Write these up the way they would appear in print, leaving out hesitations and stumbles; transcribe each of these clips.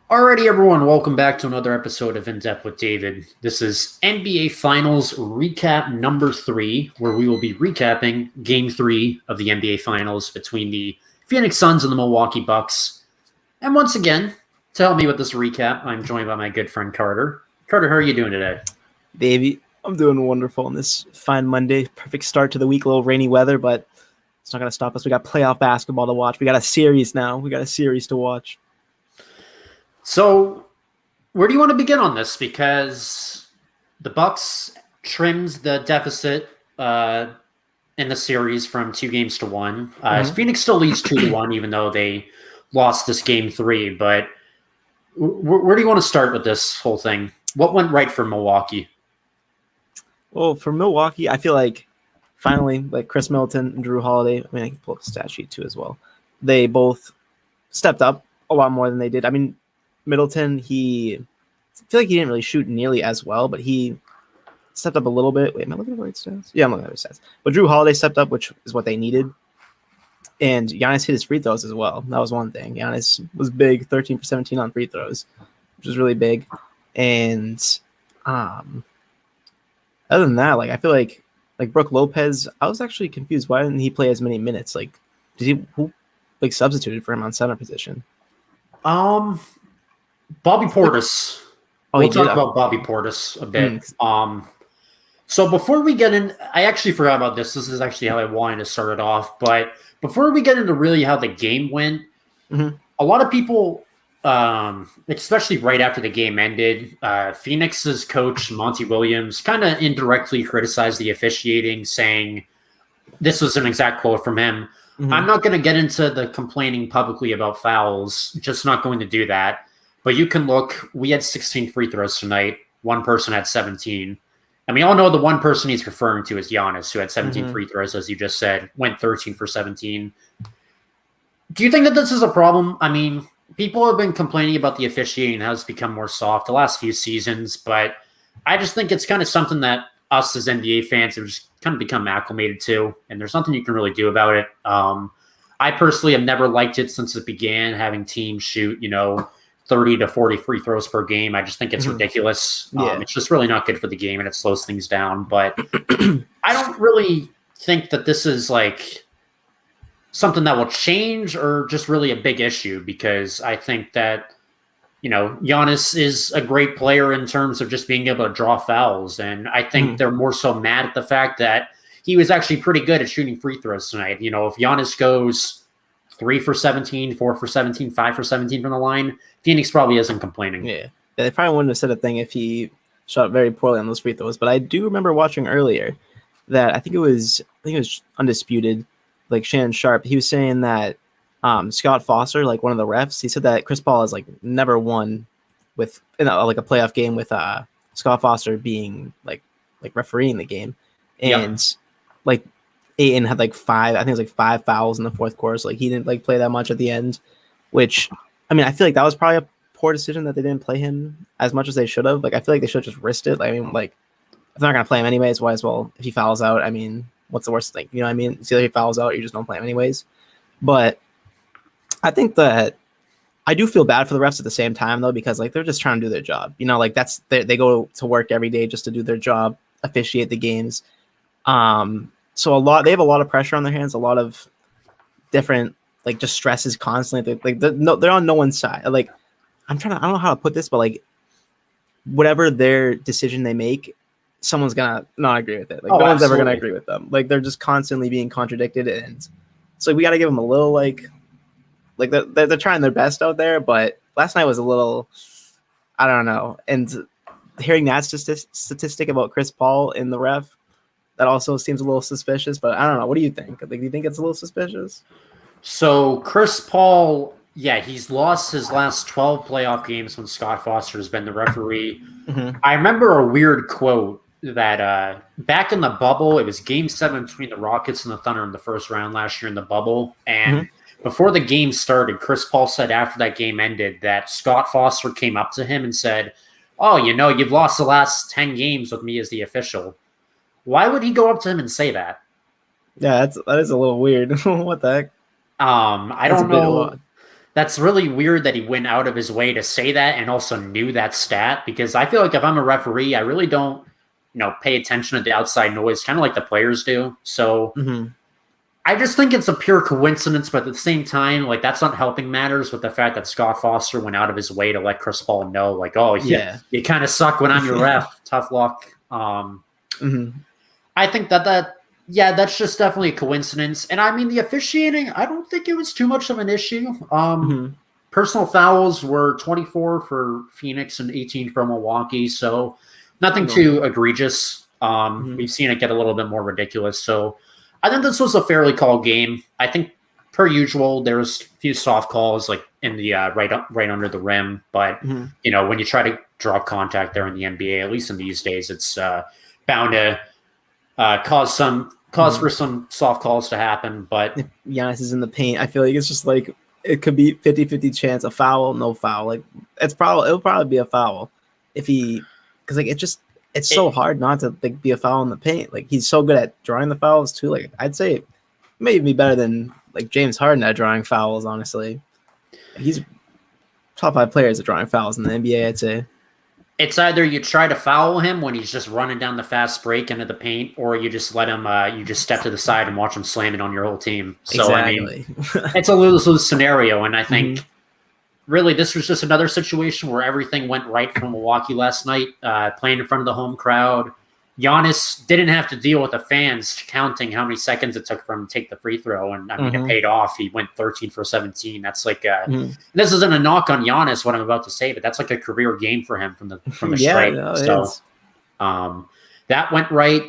Alrighty, everyone, welcome back to another episode of In Depth with David. This is NBA Finals recap number 3, where we will be recapping Game 3 of the NBA Finals between the Phoenix Suns and the Milwaukee Bucks. And once again, to help me with this recap, I'm joined by my good friend Carter. Carter, how are you doing today? Davey, I'm doing wonderful on this fine Monday. Perfect start to the week, a little rainy weather, but it's not going to stop us. We got playoff basketball to watch. We got a series now. We got a series to watch. So, where do you want to begin on this? Because the Bucks trimmed the deficit in the series from 2 games to 1. Phoenix still leads 2-1, even though they lost this game 3. But where do you want to start with this whole thing? What went right for Milwaukee? Well, for Milwaukee, I feel like finally, like Chris Middleton and Drew Holiday, I mean, I can pull up the stat sheet too as well. They both stepped up a lot more than they did. I mean, Middleton, I feel like he didn't really shoot nearly as well, but he stepped up a little bit. Wait, am I looking at the right stats? Yeah, I'm looking at the stats. But Drew Holiday stepped up, which is what they needed. And Giannis hit his free throws as well. That was one thing. Giannis was big, 13 for 17 on free throws, which was really big. And other than that, like I feel like Brook Lopez, I was actually confused. Why didn't he play as many minutes? Like, who substituted for him on center position? Bobby Portis. We'll talk about Bobby Portis a bit. So before we get in, I actually forgot about this. This is actually how I wanted to start it off. But before we get into really how the game went, a lot of people, especially right after the game ended, Phoenix's coach, Monty Williams, kind of indirectly criticized the officiating, saying, this was an exact quote from him, I'm not going to get into the complaining publicly about fouls, just not going to do that. But you can look, we had 16 free throws tonight. One person had 17. And we all know the one person he's referring to is Giannis, who had 17 free throws, as you just said, went 13 for 17. Do you think that this is a problem? I mean, people have been complaining about the officiating and how it's become more soft the last few seasons, but I just think it's kind of something that us as NBA fans have just kind of become acclimated to, and there's nothing you can really do about it. I personally have never liked it since it began, having teams shoot, 30 to 40 free throws per game. I just think it's ridiculous. It's just really not good for the game, and it slows things down. But I don't really think that this is like something that will change or just really a big issue, because I think that, Giannis is a great player in terms of just being able to draw fouls. And I think they're more so mad at the fact that he was actually pretty good at shooting free throws tonight. If Giannis goes 3 for 17, 4 for 17, 5 for 17 from the line, Phoenix probably isn't complaining. Yeah, they probably wouldn't have said a thing if he shot very poorly on those free throws. But I do remember watching earlier that I think it was Undisputed, like Shannon Sharp. He was saying that Scott Foster, like one of the refs, he said that Chris Paul has like never won with like a playoff game with Scott Foster being like refereeing the game, and like Ayton had like 5, I think it was like 5 fouls in the fourth quarter. So like he didn't like play that much at the end, which I mean I feel like that was probably a poor decision that they didn't play him as much as they should have. Like I feel like they should have just risked it. Like, I mean, like if they're not gonna play him anyways, why as well if he fouls out? I mean, what's the worst thing? You know what I mean? It's either he fouls out or you just don't play him anyways. But I think that I do feel bad for the refs at the same time though, because like they're just trying to do their job. Like they go to work every day just to do their job, officiate the games. So they have a lot of pressure on their hands, a lot of different like just stresses constantly. They're on no one's side. Like I don't know how to put this, but like whatever their decision they make, someone's gonna not agree with it. Like no one's ever gonna agree with them. Like they're just constantly being contradicted, and so we got to give them a little like they're trying their best out there. But last night was a little, I don't know. And hearing that statistic about Chris Paul in the ref, that also seems a little suspicious, but I don't know. What do you think? Like, do you think it's a little suspicious? So Chris Paul, he's lost his last 12 playoff games when Scott Foster has been the referee. I remember a weird quote that back in the bubble, it was Game 7 between the Rockets and the Thunder in the first round last year in the bubble. And before the game started, Chris Paul said after that game ended that Scott Foster came up to him and said, "Oh, you've lost the last 10 games with me as the official." Why would he go up to him and say that? Yeah, that is a little weird. What the heck? I don't know. that's really weird that he went out of his way to say that and also knew that stat, because I feel like if I'm a referee, I really don't, pay attention to the outside noise, kind of like the players do. So I just think it's a pure coincidence, but at the same time, like, that's not helping matters with the fact that Scott Foster went out of his way to let Chris Paul know, like, oh, yeah, you kind of suck when I'm your ref. Tough luck. I think that's just definitely a coincidence. And I mean, the officiating, I don't think it was too much of an issue. Personal fouls were 24 for Phoenix and 18 for Milwaukee, so nothing too egregious. We've seen it get a little bit more ridiculous. So I think this was a fairly called game. I think, per usual, there was a few soft calls, like in the right under the rim. But when you try to draw contact there in the NBA, at least in these days, it's bound to cause for some soft calls to happen. But if Giannis is in the paint, I feel like it's just like it could be 50-50 chance, a foul, no foul. Like it'll probably be a foul because like it's so hard not to like be a foul in the paint. Like he's so good at drawing the fouls too. Like I'd say it may be better than like James Harden at drawing fouls. Honestly, he's top 5 players at drawing fouls in the NBA. I'd say it's either you try to foul him when he's just running down the fast break into the paint, or you just let him. You just step to the side and watch him slam it on your whole team. So exactly. I mean, it's a lose-lose scenario, and I think. Really, this was just another situation where everything went right for Milwaukee last night, playing in front of the home crowd. Giannis didn't have to deal with the fans counting how many seconds it took for him to take the free throw, and I mean, it paid off. He went 13 for 17. That's like this isn't a knock on Giannis, what I'm about to say, but that's like a career game for him from the straight. No, so that went right,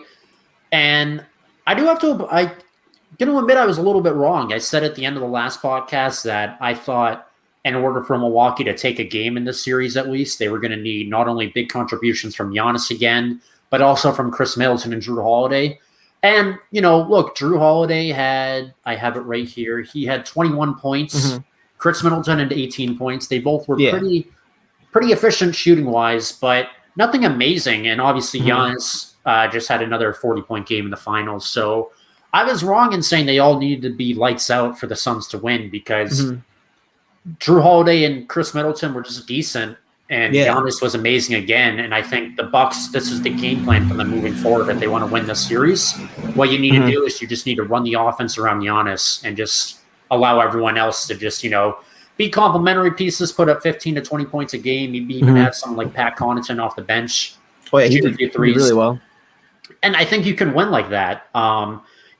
and I do have to. I'm going to admit I was a little bit wrong. I said at the end of the last podcast that I thought, in order for Milwaukee to take a game in this series, at least, they were going to need not only big contributions from Giannis again, but also from Chris Middleton and Drew Holiday. And, look, Drew Holiday I have it right here. He had 21 points. Chris Middleton had 18 points. They both were pretty efficient shooting-wise, but nothing amazing. And obviously Giannis just had another 40-point game in the finals. So I was wrong in saying they all needed to be lights out for the Suns to win, because Drew Holiday and Chris Middleton were just decent, and Giannis was amazing again. And I think the Bucks, this is the game plan for them moving forward. If they want to win this series, what you need to do is you just need to run the offense around Giannis and just allow everyone else to just, be complementary pieces, put up 15 to 20 points a game. Maybe even have someone like Pat Connaughton off the bench. Oh, yeah, he did really well. And I think you can win like that.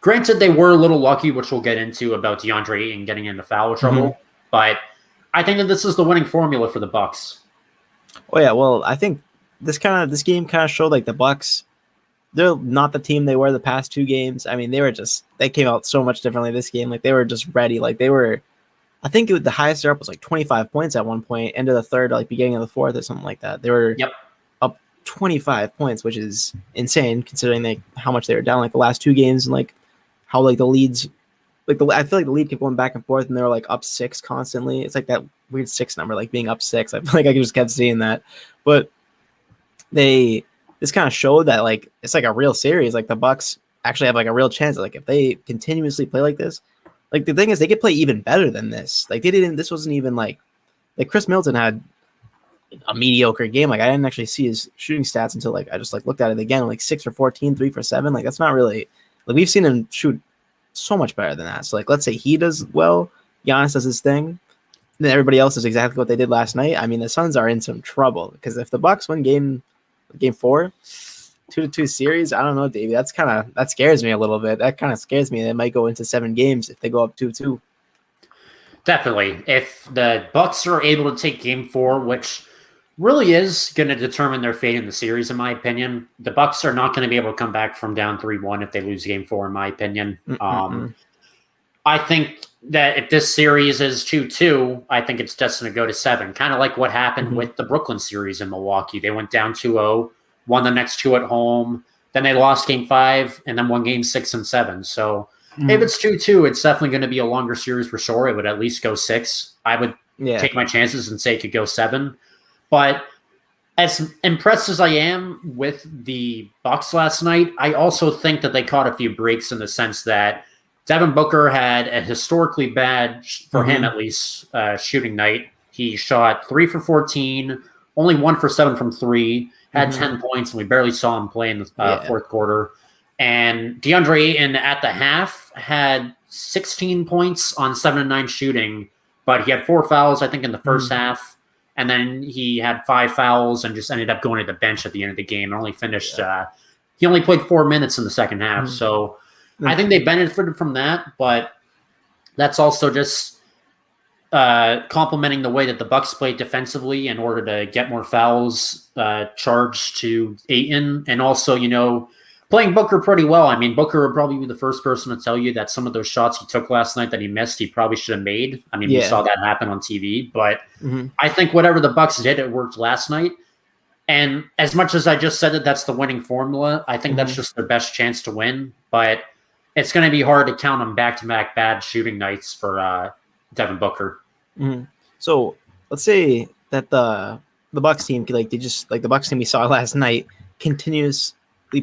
Granted, they were a little lucky, which we'll get into, about DeAndre Ayton getting into foul trouble. But I think that this is the winning formula for the Bucks. Oh yeah, well, I think this game kind of showed like the Bucks, they're not the team they were the past 2 games. I mean, they came out so much differently this game. Like they were just ready. Like I think the highest they're up was like 25 points at one point, into the third, like beginning of the fourth or something like that. They were up 25 points, which is insane considering how much they were down like the last 2 games, and like how like the leads. I feel like the lead kept going back and forth, and they were like up 6 constantly. It's like that weird 6 number, like being up 6. I feel like I just kept seeing that. But this kind of showed that like it's like a real series. Like the Bucks actually have like a real chance. Like if they continuously play like this, like the thing is they could play even better than this. Like this wasn't even like Chris Middleton had a mediocre game. Like I didn't actually see his shooting stats until like I just like looked at it again. Like 6 for 14, 3 for 7. Like that's not really like we've seen him shoot so much better than that. So like let's say he does well, Giannis does his thing, then everybody else does exactly what they did last night. I mean, the Suns are in some trouble, because if the Bucks win game 4, 2-2 series, I don't know, Davey. That scares me a little bit. That kind of scares me. They might go into 7 games if they go up 2-2. Definitely. If the Bucks are able to take game 4, which really is going to determine their fate in the series, in my opinion. The Bucks are not going to be able to come back from down 3-1 if they lose game 4, in my opinion. I think that if this series is 2-2, I think it's destined to go to 7, kind of like what happened with the Brooklyn series in Milwaukee. They went down 2-0, won the next 2 at home, then they lost game 5, and then won game 6 and 7. So if it's 2-2, it's definitely going to be a longer series for sure. It would at least go 6. I would take my chances and say it could go 7. But as impressed as I am with the Bucks last night, I also think that they caught a few breaks, in the sense that Devin Booker had a historically bad, for him at least, shooting night. He shot 3 for 14, only 1 for 7 from 3, had 10 points, and we barely saw him play in the fourth quarter. And DeAndre Ayton at the half had 16 points on 7 and 9 shooting, but he had 4 fouls, I think, in the first half. And then he had 5 fouls and just ended up going to the bench at the end of the game and only finished he only played 4 minutes in the second half. So I think they benefited from that, but that's also just complementing the way that the Bucks played defensively in order to get more fouls charged to Ayton, and also, playing Booker pretty well. I mean, Booker would probably be the first person to tell you that some of those shots he took last night that he missed, he probably should have made. I mean, we saw that happen on TV, but I think whatever the Bucks did, it worked last night. And as much as I just said that that's the winning formula, I think that's just their best chance to win. But it's going to be hard to count on back-to-back bad shooting nights for Devin Booker. So let's say that the Bucks team, the Bucks team we saw last night, continuously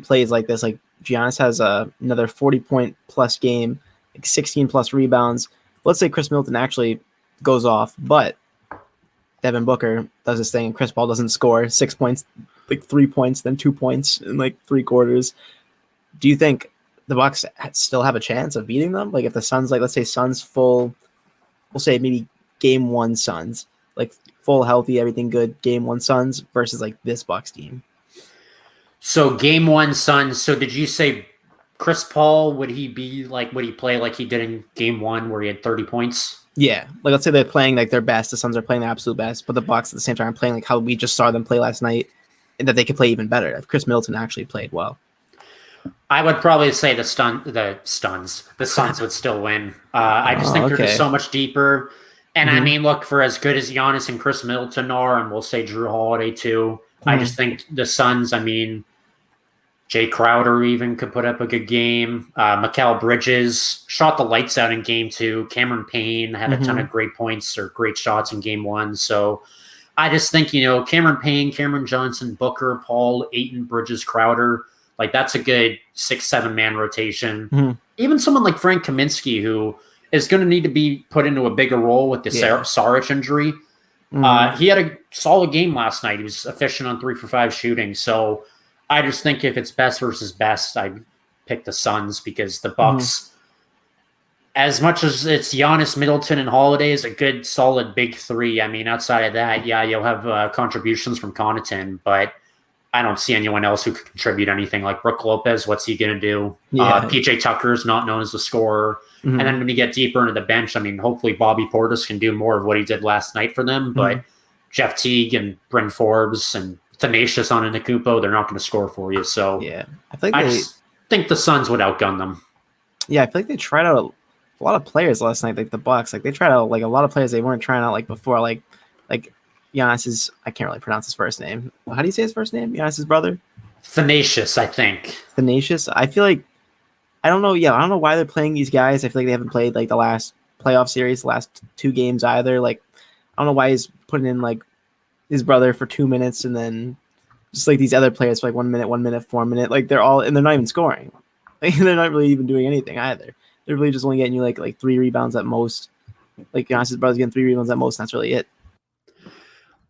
plays like this. Like Giannis has another 40-point plus game, 16 plus rebounds. Let's say Chris Middleton actually goes off, but Devin Booker does his thing and Chris Paul doesn't score 6 points, 3 points, then 2 points in 3 quarters. Do you think the Bucks still have a chance of beating them? Like if the Suns, let's say Suns full, we'll say maybe game 1 Suns, full healthy, everything good, game 1 Suns versus this Bucks team. So game 1 Suns. So did you say Chris Paul, would he play like he did in game 1 where he had 30 points? Yeah, let's say they're playing their best. The Suns are playing their absolute best, but the Bucks at the same time are playing how we just saw them play last night, and that they could play even better if Chris Middleton actually played well. I would probably say the Suns would still win. I just think they're just so much deeper. And I mean, look, for as good as Giannis and Chris Middleton are, and we'll say Drew Holiday too, I just think the Suns, I mean, Jay Crowder even could put up a good game. Mikal Bridges shot the lights out in game 2. Cameron Payne had a ton of great points or great shots in game 1. So I just think, Cameron Payne, Cameron Johnson, Booker, Paul, Ayton, Bridges, Crowder, that's a good 6-7 man rotation. Even someone like Frank Kaminsky, who is going to need to be put into a bigger role with the Saric injury. He had a solid game last night. He was efficient on 3 for 5 shooting. So I just think if it's best versus best, I'd pick the Suns, because the Bucks, as much as it's Giannis, Middleton, and Holiday, is a good, solid big 3. I mean, outside of that, you'll have contributions from Connaughton, but I don't see anyone else who could contribute anything. Like Brook Lopez, what's he going to do? PJ Tucker's not known as the scorer. And then when you get deeper into the bench, I mean, hopefully Bobby Portis can do more of what he did last night for them, but Jeff Teague and Bryn Forbes and Tenacious Antetokounmpo, they're not going to score for you. So I just think the Suns would outgun them. Yeah, I feel like they tried out a lot of players last night, the Bucks. They tried out a lot of players they weren't trying out before. Like Giannis's, I can't really pronounce his first name. How do you say his first name? Giannis's brother? Tenacious, I think. Tenacious. I feel like I don't know. Yeah, I don't know why they're playing these guys. I feel like they haven't played the last playoff series, the last 2 games either. I don't know why he's putting in his brother for 2 minutes, and then just these other players for 1 minute, 1 minute, 4 minute. They're all, and they're not even scoring. They're not really even doing anything either. They're really just only getting you 3 rebounds at most. Giannis's brother's getting 3 rebounds at most, and that's really it.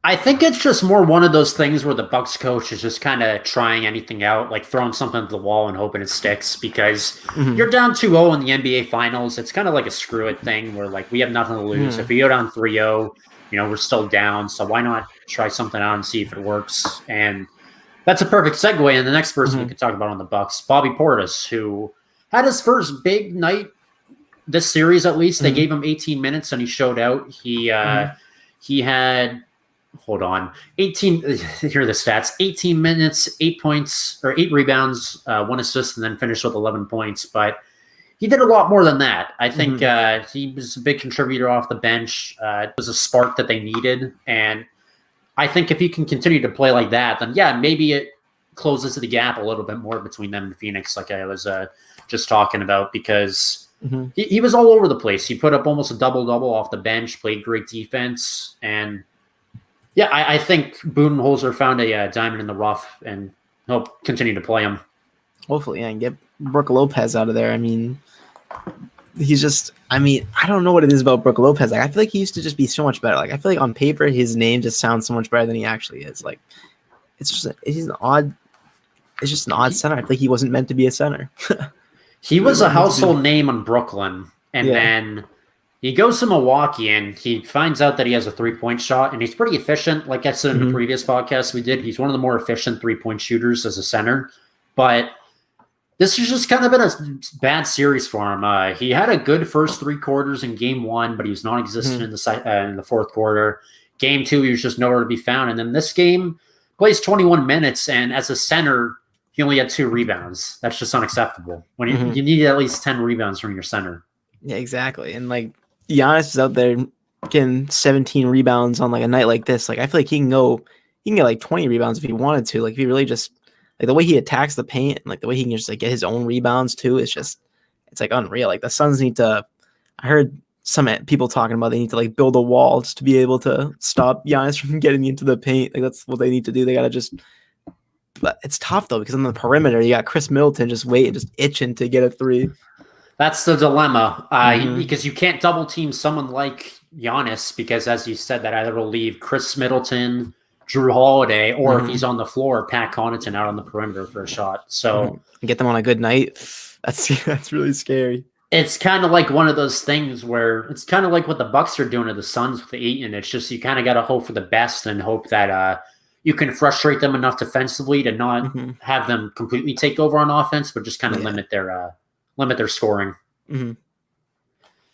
I think it's just more one of those things where the Bucks coach is just kind of trying anything out, throwing something at the wall and hoping it sticks, because you're down 2-0 in the NBA Finals. It's kind of like a screw it thing where we have nothing to lose. If we go down 3-0, we're still down, so why not try something out and see if it works? And that's a perfect segue. And the next person we could talk about on the Bucks, Bobby Portis, who had his first big night this series. At least they gave him 18 minutes and he showed out. He had 18. Here are the stats: 18 minutes, 8 points or 8 rebounds, 1 assist, and then finished with 11 points. But he did a lot more than that. I think he was a big contributor off the bench. It was a spark that they needed. And I think if he can continue to play like that, then maybe it closes the gap a little bit more between them and Phoenix, like I was just talking about, because he was all over the place. He put up almost a double-double off the bench, played great defense. And I think Budenholzer found a diamond in the rough, and he'll continue to play him. Hopefully, and get Brook Lopez out of there. I mean, he's just. I mean, I don't know what it is about Brook Lopez. Like, I feel like he used to just be so much better. Like, I feel like on paper his name just sounds so much better than he actually is. Like, it's just an odd center. I feel like he wasn't meant to be a center. He was a household name in Brooklyn, and then he goes to Milwaukee, and he finds out that he has a 3-point shot, and he's pretty efficient. Like I said in the previous podcast we did, he's one of the more efficient 3-point shooters as a center. But this has just kind of been a bad series for him. He had a good first 3 quarters in Game 1, but he was non-existent in the fourth quarter. Game 2, he was just nowhere to be found. And then this game, plays 21 minutes, and as a center, he only had 2 rebounds. That's just unacceptable. When you need at least 10 rebounds from your center. Yeah, exactly. And like Giannis is out there getting 17 rebounds on like a night like this. Like I feel like he can get like 20 rebounds if he wanted to. Like if he really just like the way he attacks the paint, and like the way he can just like get his own rebounds too. It's like unreal. Like the Suns need to. I heard some people talking about they need to like build a wall just to be able to stop Giannis from getting into the paint. Like that's what they need to do. They gotta just. But it's tough though because on the perimeter you got Chris Middleton just itching to get a 3. That's the dilemma because you can't double team someone like Giannis because, as you said, that either will leave Chris Middleton, Drew Holiday, or if he's on the floor, Pat Connaughton out on the perimeter for a shot. So get them on a good night. That's really scary. It's kind of like one of those things where it's kind of like what the Bucks are doing to the Suns with Ayton. It's just you kind of got to hope for the best and hope that you can frustrate them enough defensively to not have them completely take over on offense, but just kind of limit their scoring.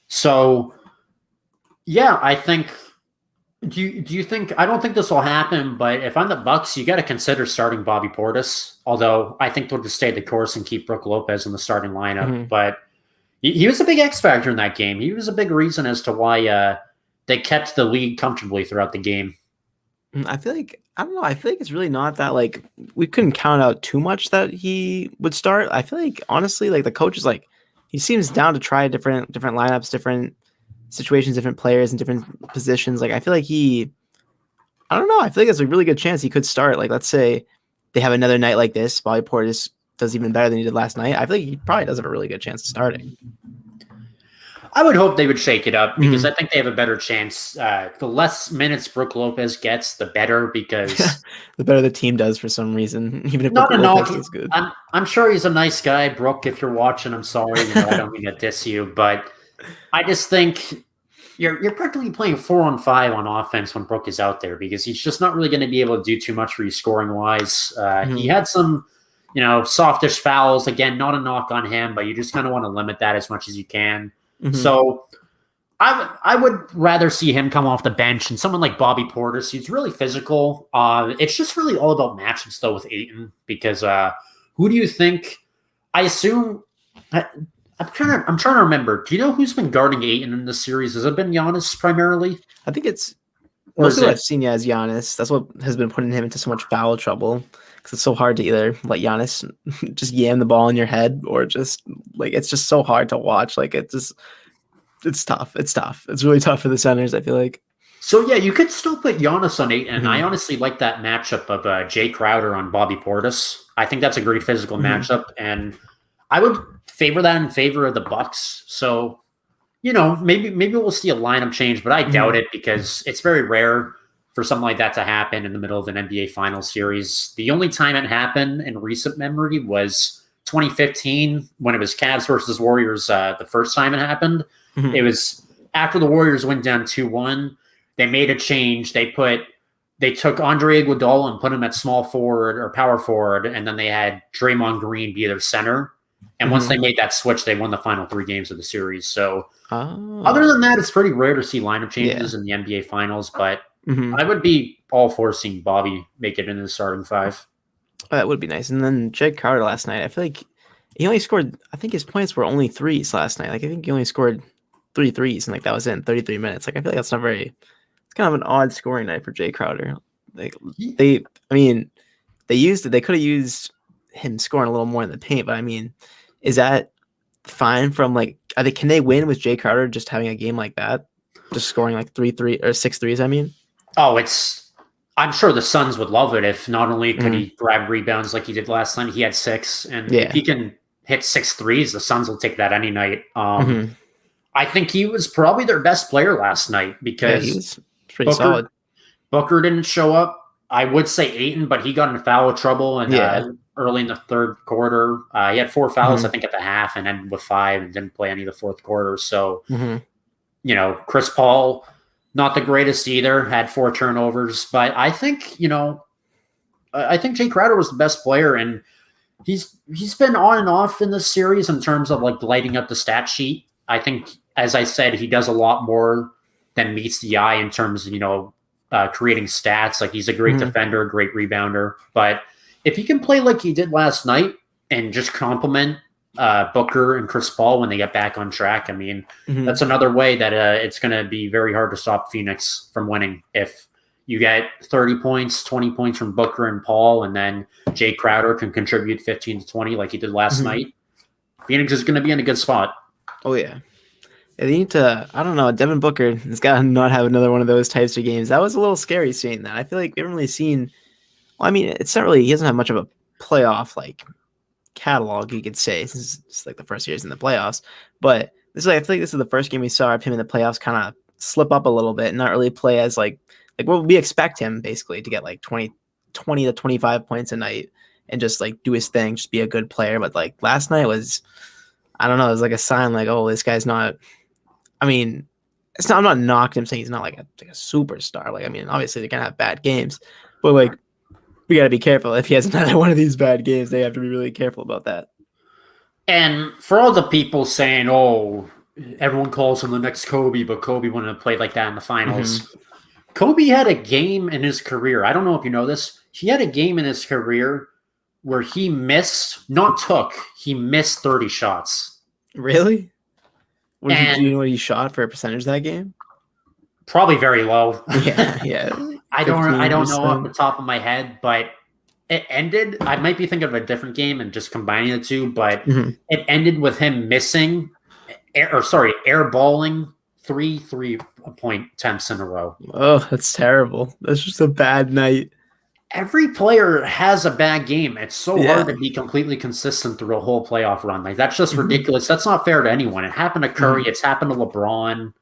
So, yeah, I think. Do you think? I don't think this will happen, but if I'm the Bucks, you got to consider starting Bobby Portis. Although I think they'll just stay the course and keep Brook Lopez in the starting lineup. But he was a big X factor in that game. He was a big reason as to why they kept the lead comfortably throughout the game. I feel like it's really not that like we couldn't count out too much that he would start. I feel like honestly, like the coach is like he seems down to try different lineups, different situations, different players in different positions. Like I feel like I don't know. I feel like there's a really good chance he could start. Like let's say they have another night like this, Bobby Portis does even better than he did last night. I feel like he probably does have a really good chance of starting. I would hope they would shake it up because I think they have a better chance. The less minutes Brook Lopez gets, the better because the better the team does for some reason. Even if Brook Lopez is good, I'm sure he's a nice guy, Brook. If you're watching, I'm sorry. I don't mean to diss you, but I just think you're practically playing 4-on-5 on offense when Brook is out there because he's just not really going to be able to do too much for you scoring wise. He had some, softish fouls. Again, not a knock on him, but you just kind of want to limit that as much as you can. So I would rather see him come off the bench and someone like Bobby Portis. He's really physical. It's just really all about matchups though with Ayton because who do you think? I assume I'm trying to remember. Do you know who's been guarding Ayton in this series? Has it been Giannis primarily? I think it's mostly what I've seen as Giannis. That's what has been putting him into so much foul trouble. It's so hard to either let Giannis just yam the ball in your head or just like it's just so hard to watch. Like it's tough. It's really tough for the centers, I feel like. So yeah, you could still put Giannis on 8, and I honestly like that matchup of Jay Crowder on Bobby Portis. I think that's a great physical matchup, and I would favor that in favor of the Bucks. So maybe we'll see a lineup change, but I doubt it because it's very rare for something like that to happen in the middle of an NBA Finals series. The only time it happened in recent memory was 2015 when it was Cavs versus Warriors. The first time it happened, it was after the Warriors went down 2-1. They made a change. They took Andre Iguodala and put him at small forward or power forward, and then they had Draymond Green be their center. And once they made that switch, they won the final 3 games of the series. So other than that, it's pretty rare to see lineup changes in the NBA Finals, but I would be all for seeing Bobby make it into the starting 5. That would be nice. And then Jake Crowder last night, I feel like he only scored, I think his points were only 3s last night. Like I think he only scored 3 threes and like that was it in 33 minutes. Like I feel like that's not very, it's kind of an odd scoring night for Jake Crowder. Like they could have used him scoring a little more in the paint, but I mean, is that fine from like, can they win with Jay Crowder just having a game like that? Just scoring like 6 threes, I mean? Oh, I'm sure the Suns would love it if not only could he grab rebounds like he did last night, he had 6. And if he can hit 6 threes, the Suns will take that any night. I think he was probably their best player last night because he was pretty solid. Booker didn't show up. I would say Ayton, but he got in foul trouble and early in the third quarter. He had 4 fouls, I think, at the half and ended with 5 and didn't play any of the fourth quarter. So, Chris Paul, not the greatest either, had 4 turnovers. But I think, I think Jay Crowder was the best player, and he's been on and off in this series in terms of like lighting up the stat sheet. I think, as I said, he does a lot more than meets the eye in terms of, creating stats. Like, he's a great defender, great rebounder. But if he can play like he did last night and just complement Booker and Chris Paul when they get back on track, I mean, that's another way that it's going to be very hard to stop Phoenix from winning. If you get 30 points, 20 points from Booker and Paul, and then Jay Crowder can contribute 15 to 20 like he did last night, Phoenix is going to be in a good spot. Oh, yeah. They need to, I don't know, Devin Booker has got to not have another one of those types of games. That was a little scary seeing that. I feel like we haven't really seen, well, I mean, it's not really, he doesn't have much of a playoff, like, catalog, you could say. This is like the first years in the playoffs. But I feel like this is the first game we saw of him in the playoffs kind of slip up a little bit and not really play as, like what we expect him, basically, to get, like, 20 to 25 points a night and just, like, do his thing, just be a good player. But, like, last night was, I don't know, it was like a sign, like, oh, this guy's not, I mean, it's not, I'm not knocking him saying he's not like a superstar. Like, I mean, obviously they're going to have bad games, but like, we got to be careful. If he has another one of these bad games, they have to be really careful about that. And for all the people saying, oh, everyone calls him the next Kobe, but Kobe wouldn't have played like that in the finals. Kobe had a game in his career. I don't know if you know this. He had a game in his career where he missed 30 shots. Really? Do you know what he shot for a percentage that game? Probably very low. Yeah. I don't know off the top of my head, but it ended. I might be thinking of a different game and just combining the two, but it ended with him missing, airballing 3 3-point attempts in a row. Oh, that's terrible. That's just a bad night. Every player has a bad game. It's so hard to be completely consistent through a whole playoff run. Like, that's just ridiculous. That's not fair to anyone. It happened to Curry. It's happened to LeBron.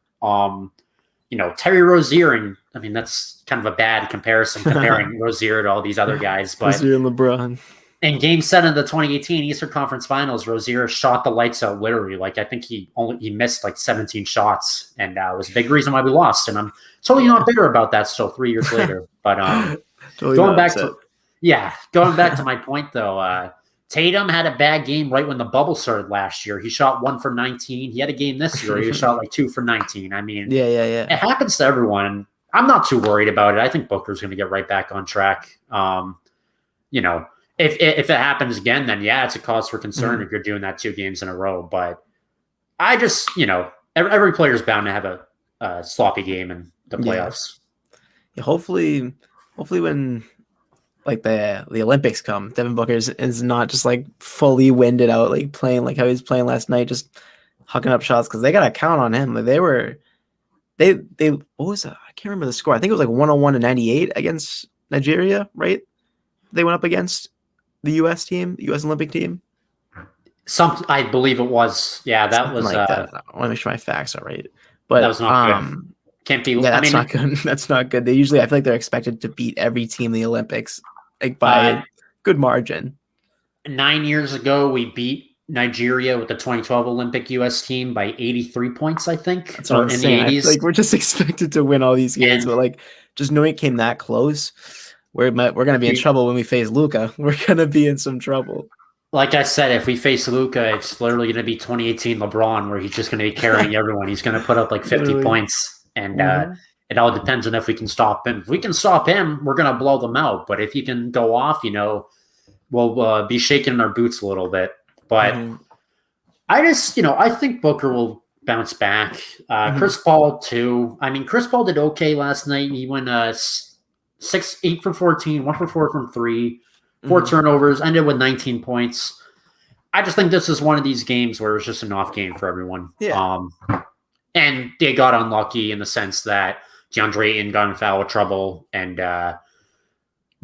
Terry Rozier, and I mean, that's kind of a bad comparison comparing Rozier to all these other guys. But Rozier and LeBron. In Game 7 of the 2018 Eastern Conference Finals, Rozier shot the lights out literally. Like, I think he missed like 17 shots, and was a big reason why we lost. And I'm totally not bitter about that still 3 years later. But totally going back to my point though, Tatum had a bad game right when the bubble started last year. He shot 1 for 19. He had a game this year. He shot like 2 for 19. I mean, it happens to everyone. I'm not too worried about it. I think Booker's going to get right back on track. If it happens again, then it's a cause for concern if you're doing that 2 games in a row. But I just, every player's bound to have a sloppy game in the playoffs. Yeah, hopefully when like the Olympics come, Devin Booker is not just like fully winded out, like playing like how he was playing last night, just hucking up shots, because they got to count on him. Like they what was that? I can't remember the score. I think it was like 101-98 against Nigeria, right? They went up against the U.S. team, the U.S. Olympic team. I believe it was. Yeah, that was. Like that. I want to make sure my facts are right, but that was not good. Can't be. Yeah, that's not good. That's not good. They usually, I feel like they're expected to beat every team in the Olympics, like by a good margin. 9 years ago, we beat Nigeria with the 2012 Olympic U.S. team by 83 points, I think. That's what I'm saying. Like, we're just expected to win all these games, but like just knowing it came that close, we're gonna be in trouble when we face Luka. We're gonna be in some trouble. Like I said, if we face Luka, it's literally going to be 2018 LeBron, where he's just going to be carrying everyone. He's going to put up like 50 points, and it all depends on if we can stop him. If we can stop him, we're going to blow them out. But if he can go off, we'll be shaking our boots a little bit. But I think Booker will bounce back. Chris Paul too. I mean, Chris Paul did okay last night. He went 8 for 14, 1 for 4 from 3. 4 turnovers, ended with 19 points. I just think this is one of these games where it's just an off game for everyone. Yeah. And they got unlucky in the sense that DeAndre Ayton got in foul trouble, and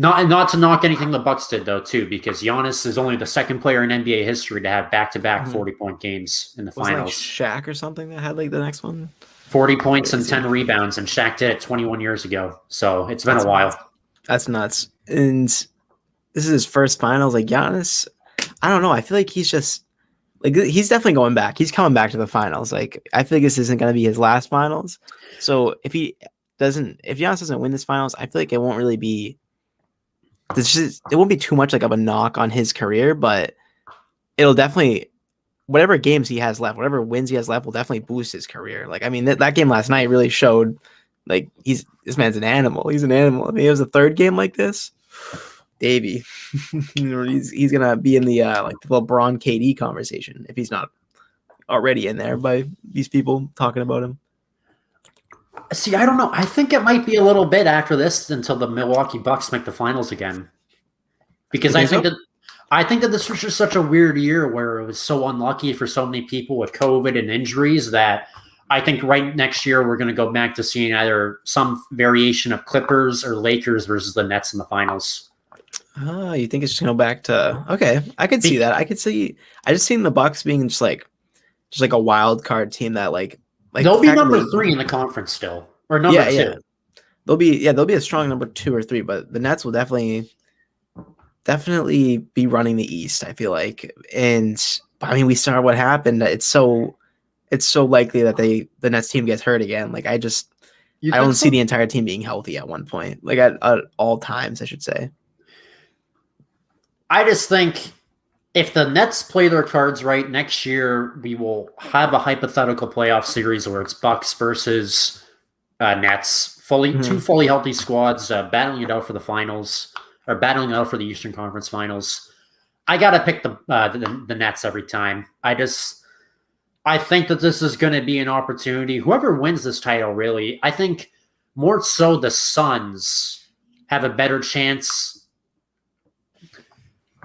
Not to knock anything the Bucks did though, too, because Giannis is only the second player in NBA history to have back-to-back 40-point games in the finals. Shaq or something that had like the next one? 40 points and 10 rebounds, and Shaq did it 21 years ago. So it's been a while. That's nuts. And this is his first finals. Like Giannis, I don't know. I feel like he's just like he's definitely going back. He's coming back to the finals. Like I feel like this isn't going to be his last finals. So if Giannis doesn't win this finals, I feel like it won't really be. It won't be too much like of a knock on his career, but it'll definitely whatever games he has left, whatever wins he has left, will definitely boost his career. Like I mean, that game last night really showed like this man's an animal. He's an animal. I mean, it was a third game like this. Davey, he's gonna be in the like the LeBron KD conversation if he's not already in there by these people talking about him. See, I don't know. I think it might be a little bit after this until the Milwaukee Bucks make the finals again, because I think that this was just such a weird year where it was so unlucky for so many people with COVID and injuries that I think right next year we're going to go back to seeing either some variation of Clippers or Lakers versus the Nets in the finals. Oh, you think it's just going to go back to okay? I could see that. I just seen the Bucks being just like a wild card team that like they'll be number 3 in the conference still, or number 2. Yeah. They'll be a strong number 2 or 3, but the Nets will definitely be running the East. I feel like, and I mean, we saw what happened. It's so likely that the Nets team gets hurt again. Like I don't see the entire team being healthy at one point, like at all times, I should say. I just think if the Nets play their cards right next year, we will have a hypothetical playoff series where it's Bucks versus Nets, two fully healthy squads battling it out for the finals or battling out for the Eastern Conference Finals. I gotta pick the Nets every time. I think that this is going to be an opportunity. Whoever wins this title, really, I think more so the Suns have a better chance.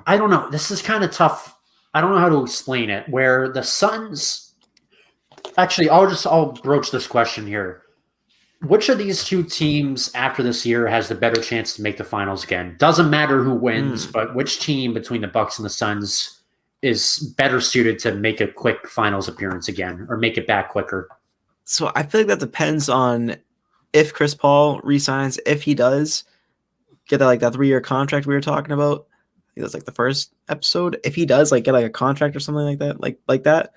I don't know. This is kind of tough. I don't know how to explain it. Where the Suns, actually, I'll broach this question here. Which of these two teams after this year has the better chance to make the finals again? Doesn't matter who wins, but which team between the Bucks and the Suns is better suited to make a quick finals appearance again or make it back quicker? So I feel like that depends on if Chris Paul resigns, if he does get that 3-year contract we were talking about. I think that's like the first episode. If he does get like a contract or something like that, like that,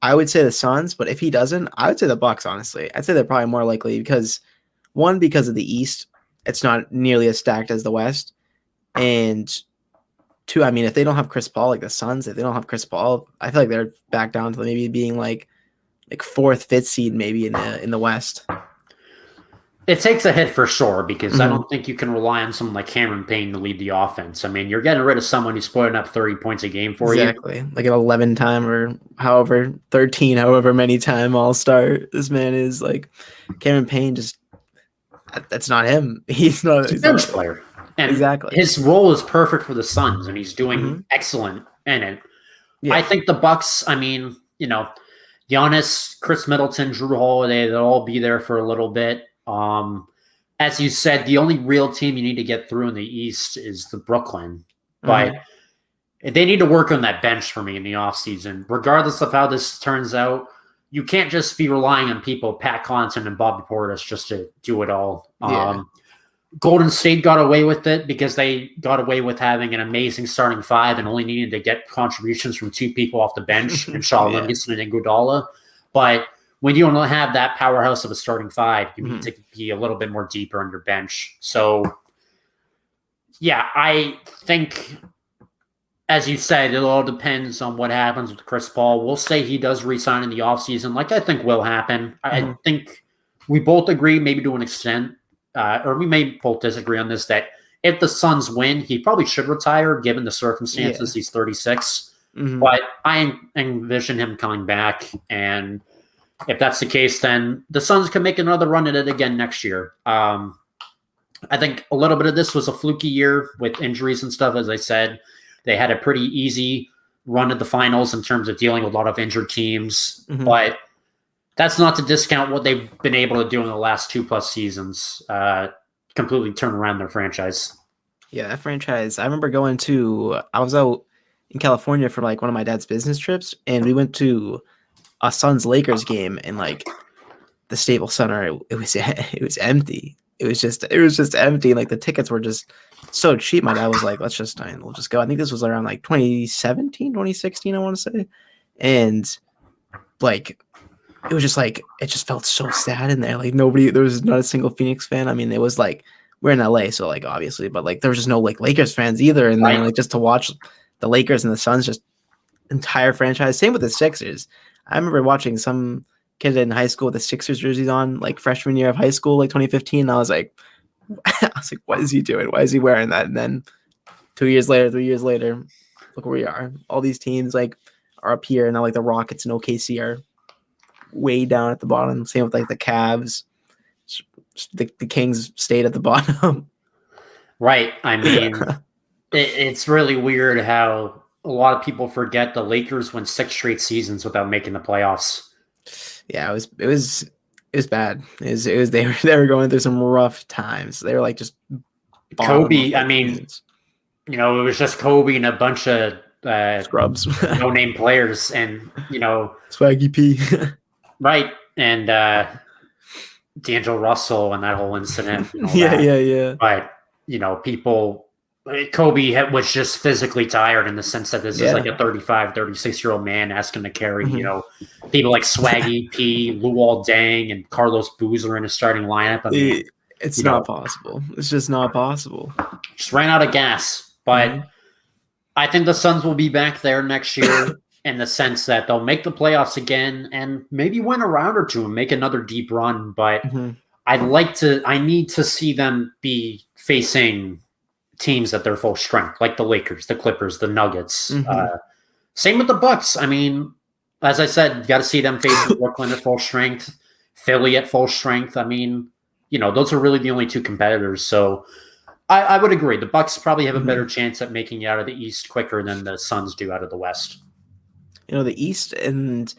I would say the Suns. But if he doesn't, I would say the Bucks. Honestly, I'd say they're probably more likely because of the East, it's not nearly as stacked as the West, and 2, I mean, if they don't have Chris Paul, like the Suns, if they don't have Chris Paul, I feel like they're back down to maybe being like 4th, 5th seed maybe in the West. It takes a hit for sure because I don't think you can rely on someone like Cameron Payne to lead the offense. I mean, you're getting rid of someone who's putting up 30 points a game for you. Exactly. Like an 11-time or 13, however many time All-Star this man is. Like Cameron Payne, that's not him. He's not a bench player. And exactly. His role is perfect for the Suns, and he's doing excellent in it. Yeah. I think the Bucks, I mean, Giannis, Chris Middleton, Drew Holiday, they'll all be there for a little bit. As you said, the only real team you need to get through in the East is the Brooklyn. But they need to work on that bench for me in the offseason. Regardless of how this turns out, you can't just be relying on people, Pat Connaughton and Bobby Portis, just to do it all. Yeah. Golden State got away with it because they got away with having an amazing starting 5 and only needed to get contributions from 2 people off the bench, and Shaw Livingston and Iguodala. But when you don't have that powerhouse of a starting 5, you need to be a little bit more deeper on your bench. So, yeah, I think, as you said, it all depends on what happens with Chris Paul. We'll say he does re-sign in the offseason, like I think will happen. I think we both agree, maybe to an extent, or we may both disagree on this, that if the Suns win, he probably should retire given the circumstances. Yeah. He's 36. But I envision him coming back, and if that's the case, then the Suns can make another run at it again next year. I think a little bit of this was a fluky year with injuries and stuff. As I said, they had a pretty easy run at the finals in terms of dealing with a lot of injured teams. But that's not to discount what they've been able to do in the last 2+ seasons, completely turn around their franchise. Yeah, that franchise. I remember I was out in California for like one of my dad's business trips, and we went to a Suns Lakers game, and like the Staples Center, it was it was empty. It was just empty. Like the tickets were just so cheap. My dad was like, we'll just go. I think this was around like 2017, 2016, I want to say. And like it was just like it just felt so sad in there. Like there was not a single Phoenix fan. I mean, it was like we're in LA, so like obviously, but like there was just no like Lakers fans either. And then like just to watch the Lakers and the Suns, just entire franchise. Same with the Sixers. I remember watching some kid in high school with the Sixers jerseys on, like freshman year of high school, like 2015. And I was like, what is he doing? Why is he wearing that? And then 2 years later, 3 years later, look where we are. All these teams like are up here, and now like the Rockets and OKC are way down at the bottom. Same with like the Cavs. The Kings stayed at the bottom. Right. I mean, it's really weird how a lot of people forget the Lakers went 6 straight seasons without making the playoffs. Yeah, it was bad. It was they were going through some rough times. They were like just Kobe. I mean, it was just Kobe and a bunch of scrubs, no-name players, and Swaggy P. Right, and D'Angelo Russell and that whole incident. Yeah. But people. Kobe was just physically tired in the sense that this is like a 35, 36-year-old man asking to carry, people like Swaggy P, Luol Deng, and Carlos Boozer in a starting lineup. I mean, it's not possible. It's just not possible. Just ran out of gas. But I think the Suns will be back there next year in the sense that they'll make the playoffs again and maybe win a round or two and make another deep run. But I need to see them be facing teams at their full strength, like the Lakers, the Clippers, the Nuggets. Same with the Bucks. I mean, as I said, you got to see them facing Brooklyn at full strength, Philly at full strength. I mean, those are really the only two competitors. So I would agree. The Bucks probably have a better chance at making it out of the East quicker than the Suns do out of the West. The East and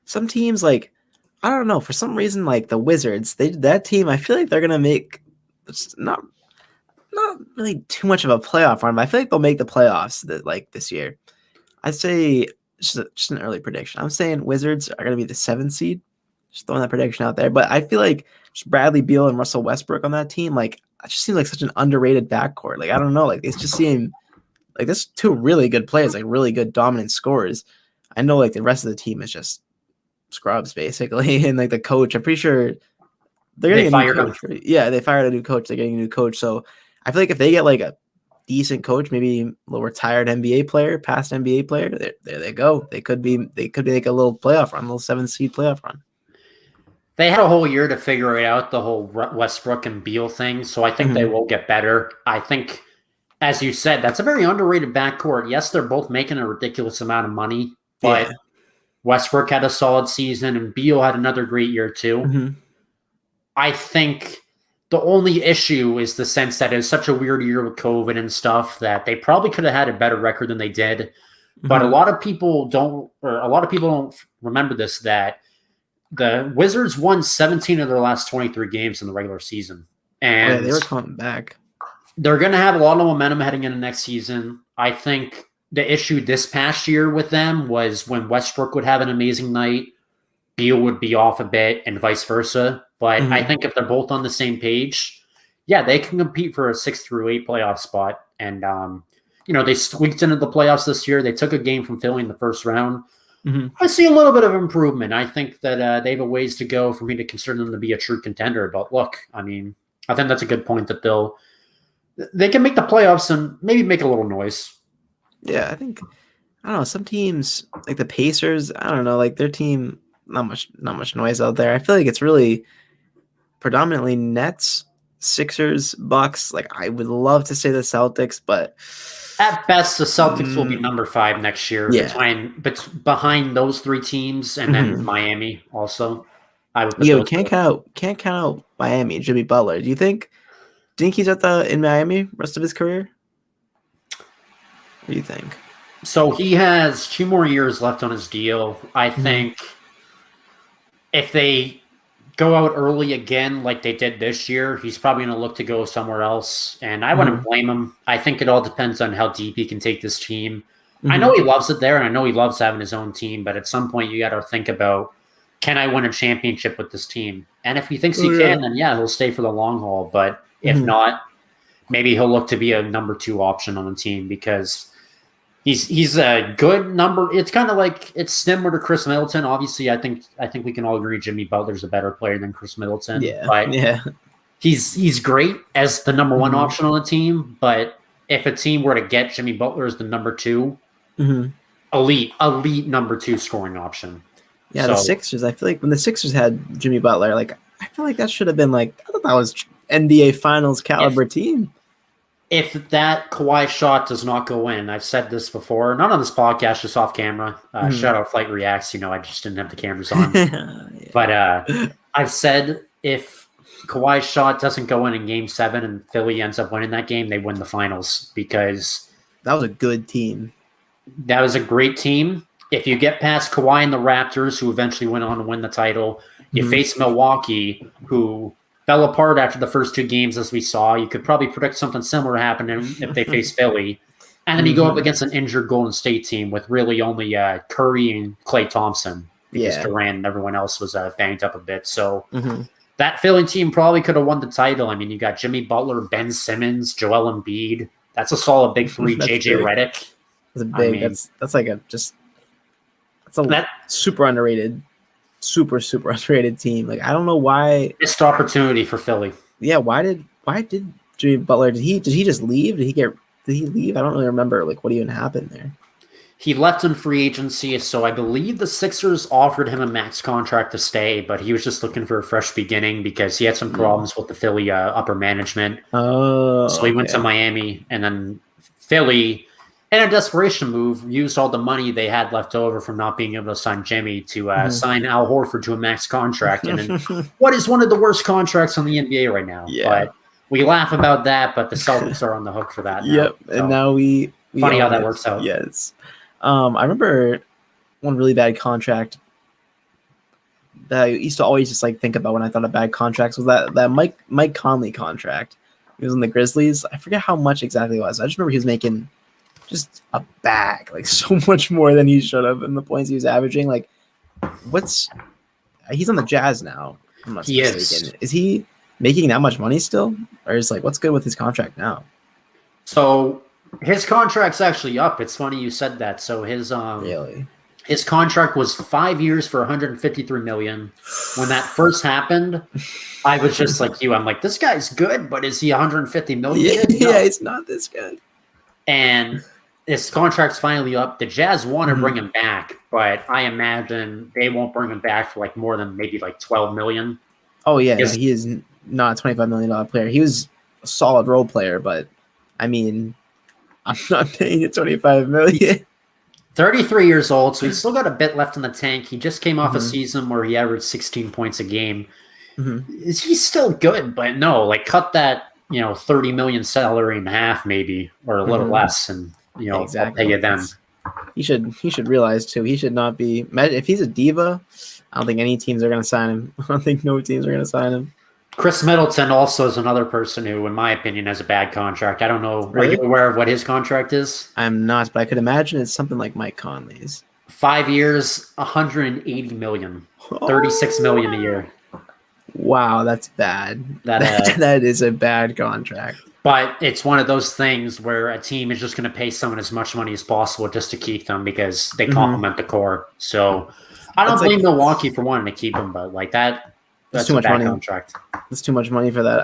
some teams, like, I don't know, for some reason, like the Wizards, that team, I feel like they're going to make not really too much of a playoff run, but I feel like they'll make the playoffs this year. I'd say just an early prediction. I'm saying Wizards are going to be the 7th seed. Just throwing that prediction out there. But I feel like just Bradley Beal and Russell Westbrook on that team, like, it just seems like such an underrated backcourt. Like, I don't know. Like, it's just seem like there's 2 really good players, like really good dominant scorers. I know like the rest of the team is just scrubs basically. And like the coach, I'm pretty sure they're getting a new coach. Right? Yeah, they fired a new coach. They're getting a new coach. So I feel like if they get like a decent coach, maybe a little retired NBA player, past NBA player, there they go. They could be like a little playoff run, a little 7th seed playoff run. They had a whole year to figure it out, the whole Westbrook and Beal thing. So I think they will get better. I think, as you said, that's a very underrated backcourt. Yes, they're both making a ridiculous amount of money, but Westbrook had a solid season and Beal had another great year too. I think the only issue is the sense that it was such a weird year with COVID and stuff that they probably could have had a better record than they did. But a lot of people don't remember this, that the Wizards won 17 of their last 23 games in the regular season. And they were coming back. They're going to have a lot of momentum heading into next season. I think the issue this past year with them was when Westbrook would have an amazing night, Beal would be off a bit and vice versa. But I think if they're both on the same page, they can compete for a 6 through 8 playoff spot. And, they squeaked into the playoffs this year. They took a game from Philly in the first round. I see a little bit of improvement. I think that they have a ways to go for me to consider them to be a true contender. But look, I mean, I think that's a good point that they can make the playoffs and maybe make a little noise. Yeah, I don't know, some teams like the Pacers, I don't know, like their team, not much noise out there. I feel like it's really predominantly Nets, Sixers, Bucks. Like I would love to say the Celtics, but at best the Celtics will be number 5 next year. Behind those 3 teams, and then Miami also. We can't count out Miami, Jimmy Butler. Do you think he's in Miami rest of his career? What do you think? So he has 2 more years left on his deal. I think if they go out early again like they did this year, he's probably going to look to go somewhere else. And I wouldn't blame him. I think it all depends on how deep he can take this team. I know he loves it there, and I know he loves having his own team, but at some point you got to think about, can I win a championship with this team? And if he thinks he can, then he'll stay for the long haul. But if not, maybe he'll look to be a number 2 option on the team, because he's a good number. It's kind of like, it's similar to Chris Middleton. Obviously, I think we can all agree Jimmy Butler's a better player than Chris Middleton. He's great as the number 1 option on the team. But if a team were to get Jimmy Butler as the number 2, elite number 2 scoring option. Yeah, so, the Sixers. I feel like when the Sixers had Jimmy Butler, like, I feel like that should have been like, I thought that was NBA Finals caliber team. If that Kawhi shot does not go in, I've said this before, not on this podcast, just off camera. Shout out Flight Reacts. I just didn't have the cameras on. But I've said, if Kawhi's shot doesn't go in Game 7 and Philly ends up winning that game, they win the finals, because that was a good team. That was a great team. If you get past Kawhi and the Raptors, who eventually went on to win the title, you face Milwaukee, who fell apart after the first 2 games, as we saw. You could probably predict something similar happening if they face Philly. And then you go up against an injured Golden State team with really only Curry and Klay Thompson, because Durant and everyone else was banged up a bit. So that Philly team probably could have won the title. I mean, you got Jimmy Butler, Ben Simmons, Joel Embiid. That's a solid big 3. JJ Redick. That's a big. That's like a super underrated, super underrated team. Like, I don't know why. Missed opportunity for Philly. Yeah, why did Jimmy Butler? Did he just leave? Did he leave? I don't really remember like what even happened there. He left in free agency, so I believe the Sixers offered him a max contract to stay, but he was just looking for a fresh beginning because he had some problems with the Philly upper management. Oh, so he went to Miami, and then Philly, in a desperation move, used all the money they had left over from not being able to sign Jimmy to sign Al Horford to a max contract. And then what is one of the worst contracts on the NBA right now? Yeah. But we laugh about that, but the Celtics are on the hook for that now. Yep, so, and now we funny how that works out. Yes. I remember one really bad contract that I used to always just like think about when I thought of bad contracts was that Mike Conley contract. He was in the Grizzlies. I forget how much exactly it was. I just remember he was making just a bag, like so much more than he should have, and the points he was averaging. Like, he's on the Jazz now. I'm not mistaken. Is he making that much money still, or is like what's good with his contract now? So his contract's actually up. It's funny you said that. So his his contract was 5 years for $153 million. When that first happened, I was just like you. I'm like, this guy's good, but is he $150 million? Yeah, he's not this good. And his contract's finally up. The Jazz want to bring him back, but I imagine they won't bring him back for like more than maybe like $12 million. Oh yeah, he is not a $25 million player. He was a solid role player, but I mean, I'm not paying you $25 million. 33 years old, so he's still got a bit left in the tank. He just came off a season where he averaged 16 points a game. He's still good, but no, like cut that, $30 million salary in half maybe, or a little less, and exactly. I'll pay you them. He should realize too. He should not be. If he's a diva, I don't think any teams are going to sign him. I don't think no teams are going to sign him. Chris Middleton also is another person who, in my opinion, has a bad contract. I don't know. Really? Are you aware of what his contract is? I'm not, but I could imagine it's something like Mike Conley's. 5 years, $180 million, $36 million a year. Wow, that's bad. That is a bad contract. But it's one of those things where a team is just going to pay someone as much money as possible just to keep them because they complement the core. So I don't blame Milwaukee for wanting to keep him, but like that. That's too much money. Contract. That's too much money for that.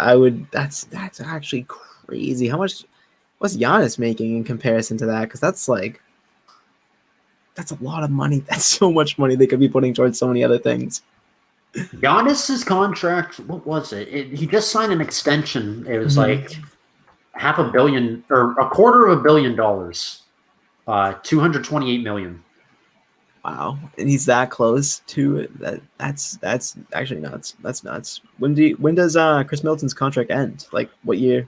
That's actually crazy. How much? What's Giannis making in comparison to that? Because that's a lot of money. That's so much money they could be putting towards so many other things. Giannis's contract. What was it? He just signed an extension. It was like $500 million or $250 million. $228 million. Wow, and he's that close to it. That's actually nuts. That's nuts. When does Chris Middleton's contract end? Like what year?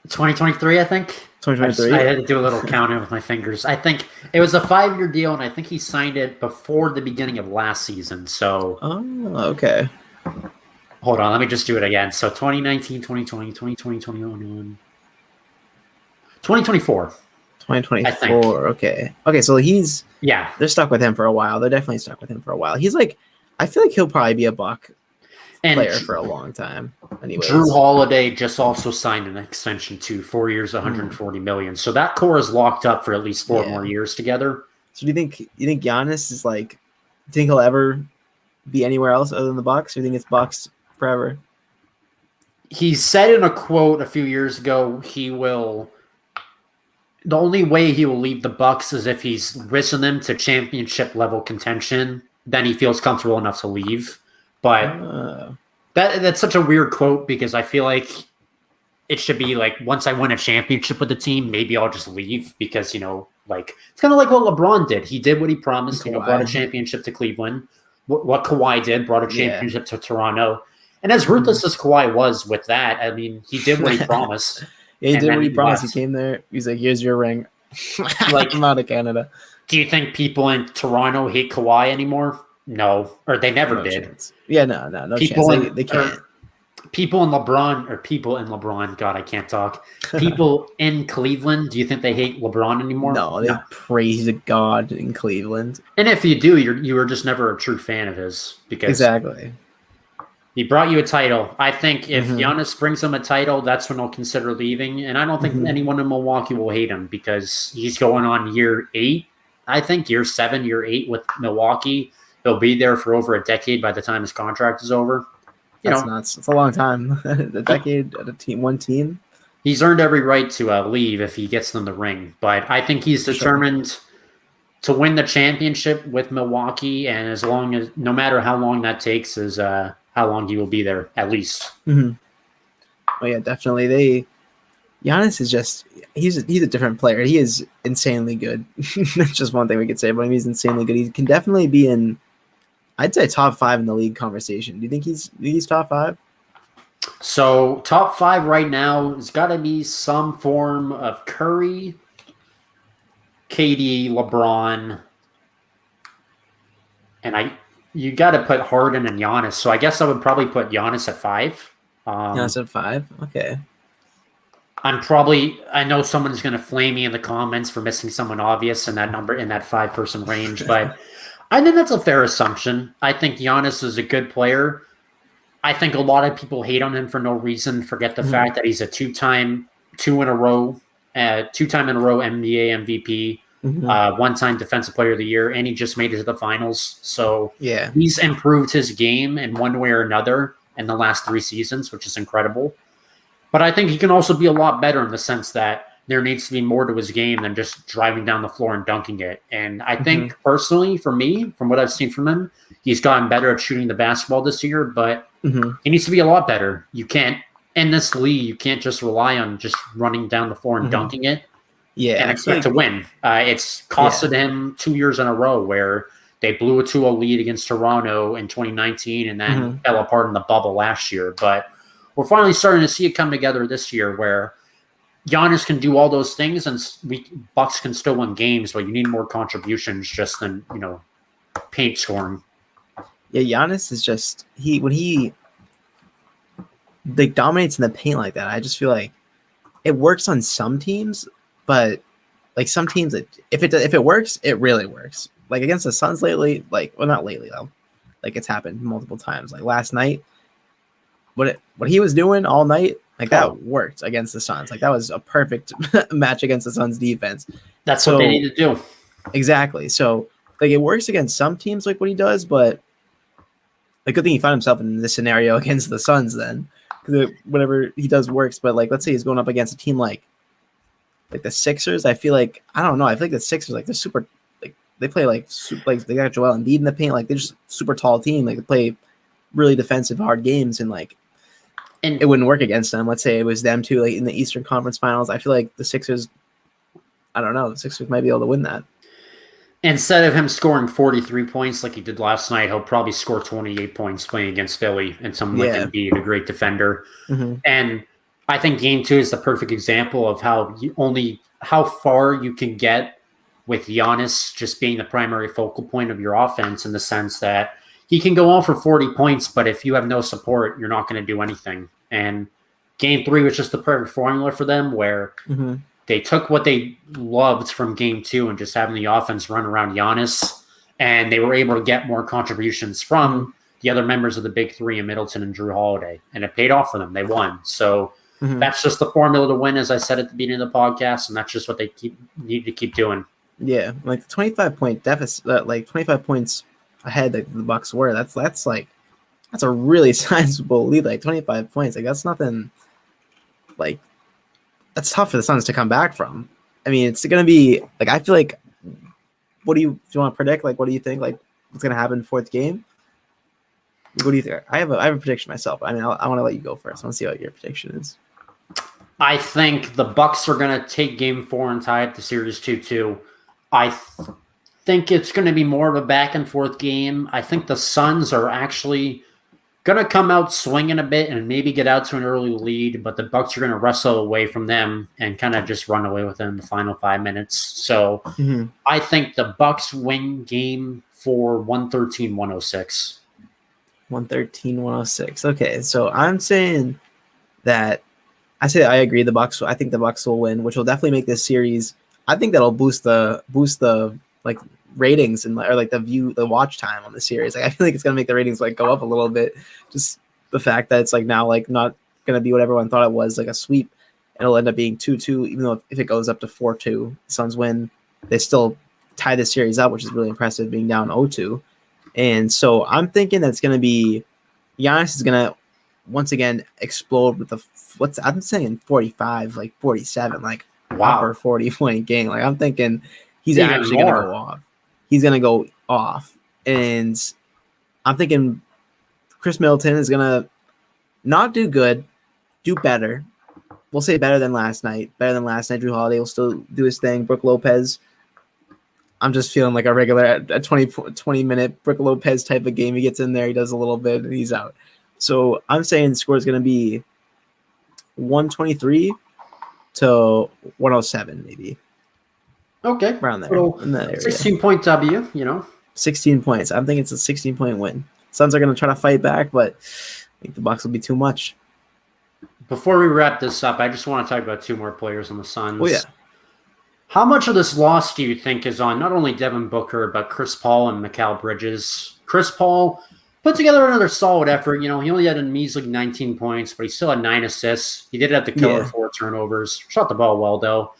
$2023, I think. 2023. I had to do a little counting with my fingers. I think it was a 5-year deal, and I think he signed it before the beginning of last season. So, okay. Hold on, let me just do it again. So 2019, 2020, 2020, 2021, 2024. 2024. Okay. Okay, so they're stuck with him for a while. They're definitely stuck with him for a while. He's like, I feel like he'll probably be a Buck player for a long time. Anyways. Drew Holiday just also signed an extension to 4 years, 140 million. So that core is locked up for at least 4 more years together. So do you think Giannis is like, do you think he'll ever be anywhere else other than the Bucks? Or do you think it's Bucks forever? He said in a quote a few years ago, the only way he will leave the Bucks is if he's risen them to championship level contention. Then he feels comfortable enough to leave. But that's such a weird quote because I feel like it should be like, once I win a championship with the team, maybe I'll just leave because, like, it's kind of like what LeBron did. He did what he promised, brought a championship to Cleveland. What Kawhi did, brought a championship to Toronto. And as ruthless as Kawhi was with that, I mean, he did what he promised. Yeah, he did what he promised. He came there. He's like, here's your ring. Like, I'm out of Canada. Do you think people in Toronto hate Kawhi anymore? No. Or they never did. Chance. Yeah, no chance. They can't. People in LeBron, God, I can't talk. People in Cleveland, do you think they hate LeBron anymore? No, they praise a god in Cleveland. And if you do, you were just never a true fan of his. Because exactly. He brought you a title. I think if Giannis brings him a title, that's when he'll consider leaving. And I don't think anyone in Milwaukee will hate him because he's going on year 8. I think year 7, year 8 with Milwaukee. He'll be there for over a decade by the time his contract is over. That's nuts. It's a long time. A decade at one team. He's earned every right to leave if he gets them the ring. But I think he's determined to win the championship with Milwaukee. And no matter how long that takes, is how long he will be there, at least. Oh yeah, definitely. Giannis is he's a different player. He is insanely good. That's just one thing we could say about him. He's insanely good. He can definitely be in, I'd say, top 5 in the league conversation. Do you think he's top 5? So top 5 right now has got to be some form of Curry, KD, LeBron, and you got to put Harden and Giannis. So I guess I would probably put Giannis at 5. Giannis at 5? Okay. I know someone's going to flame me in the comments for missing someone obvious in that 5-person range, but I think that's a fair assumption. I think Giannis is a good player. I think a lot of people hate on him for no reason. Forget the fact that he's a two-time in a row NBA MVP. One-time Defensive Player of the Year, and he just made it to the finals. So he's improved his game in one way or another in the last 3 seasons, which is incredible. But I think he can also be a lot better in the sense that there needs to be more to his game than just driving down the floor and dunking it. And I think personally, for me, from what I've seen from him, he's gotten better at shooting the basketball this year, but he needs to be a lot better. You can't, in this league, you can't just rely on just running down the floor and dunking it. And expect to win. It's costed him 2 years in a row where they blew a 2-0 lead against Toronto in 2019 and then fell apart in the bubble last year. But we're finally starting to see it come together this year where Giannis can do all those things and Bucks can still win games, but you need more contributions just than, paint scoring. Yeah, Giannis is just when he dominates in the paint like that, I just feel like it works on some teams. But like some teams, if it works, it really works. Like against the Suns lately, not lately though. Like it's happened multiple times. Like last night, what he was doing all night, that worked against the Suns. Like that was a perfect match against the Suns defense. That's what they need to do. Exactly. So it works against some teams like what he does, but a good thing he found himself in this scenario against the Suns then. Because whatever he does works. But let's say he's going up against a team like the Sixers. I feel like the Sixers they're super they play they got Joel Embiid in the paint. They're just super tall team. They play really defensive hard games and it wouldn't work against them. Let's say it was them too in the Eastern Conference Finals. I feel like the Sixers might be able to win that. Instead of him scoring 43 points like he did last night, he'll probably score 28 points playing against Philly and someone like Embiid, a great defender. And I think Game 2 is the perfect example of how far you can get with Giannis just being the primary focal point of your offense, in the sense that he can go on for 40 points, but if you have no support, you're not going to do anything. And Game 3 was just the perfect formula for them, where they took what they loved from Game 2 and just having the offense run around Giannis, and they were able to get more contributions from the other members of the Big Three in Middleton and Drew Holiday, and it paid off for them. They won. So that's just the formula to win, as I said at the beginning of the podcast, and that's just what they need to keep doing. Yeah, like the 25-point deficit, like 25 points ahead that the Bucks were. That's a really sizable lead. Like 25 points, like that's nothing. Like that's tough for the Suns to come back from. I mean, it's gonna be like, I feel like. What do you want to predict? Like, what do you think? Like, what's gonna happen in the fourth game? What do you think? I have a prediction myself. I mean, I want to let you go first. I want to see what your prediction is. I think the Bucks are going to take Game 4 and tie up the series 2-2. I think it's going to be more of a back and forth game. I think the Suns are actually going to come out swinging a bit and maybe get out to an early lead, but the Bucks are going to wrestle away from them and kind of just run away with them in the final 5 minutes. So I think the Bucks win Game 4 113-106. 113-106. Okay, so I'm saying that I agree. I think the Bucks will win, which will definitely make this series. I think that'll boost the like ratings and or like the watch time on the series. Like I feel like it's gonna make the ratings like go up a little bit. Just the fact that it's like now like not gonna be what everyone thought it was, like a sweep. It'll end up being 2-2, even though if it goes up to 4-2, the Suns win. They still tie the series up, which is really impressive, being down 0-2. And so I'm thinking that's going to be Giannis is going to once again explode with I'm saying 45, like 47, like proper 40-point game. Like I'm thinking he's even actually going to go off. He's going to go off. And I'm thinking Chris Middleton is going to not do good, do better. We'll say better than last night. Better than last night. Drew Holiday will still do his thing. Brook Lopez, I'm just feeling like a regular 20-minute Brook Lopez type of game. He gets in there, he does a little bit, and he's out. So I'm saying the score is going to be 123 to 107, maybe. Okay. Around there. In that area. 16-point W, 16 points. I'm thinking it's a 16-point win. Suns are going to try to fight back, but I think the Bucks will be too much. Before we wrap this up, I just want to talk about two more players on the Suns. Oh, yeah. How much of this loss do you think is on not only Devin Booker, but Chris Paul and Mikal Bridges? Chris Paul put together another solid effort. He only had a measly 19 points, but he still had 9 assists. He did have the killer 4 turnovers. Shot the ball well, though.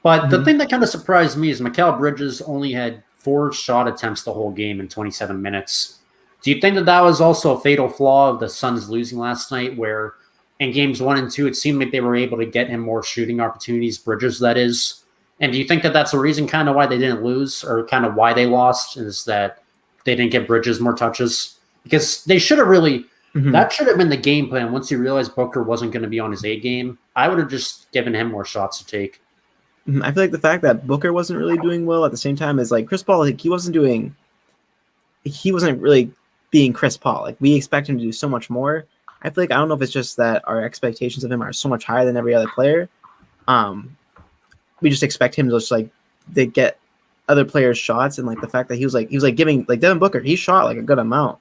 But the thing that kind of surprised me is Mikal Bridges only had 4 shot attempts the whole game in 27 minutes. Do you think that was also a fatal flaw of the Suns losing last night, where in games 1 and 2, it seemed like they were able to get him more shooting opportunities, Bridges, that is? And do you think that that's the reason kind of why they didn't lose, or kind of why they lost, is that they didn't get Bridges more touches? Because they should have really that should have been the game plan. Once you realized Booker wasn't going to be on his A game, I would have just given him more shots to take. I feel like the fact that Booker wasn't really doing well at the same time as like Chris Paul, like he wasn't really being Chris Paul. Like we expect him to do so much more. I feel like I don't know if it's just that our expectations of him are so much higher than every other player. We just expect him to just like they get other players' shots, and like the fact that he was giving like Devin Booker, he shot like a good amount.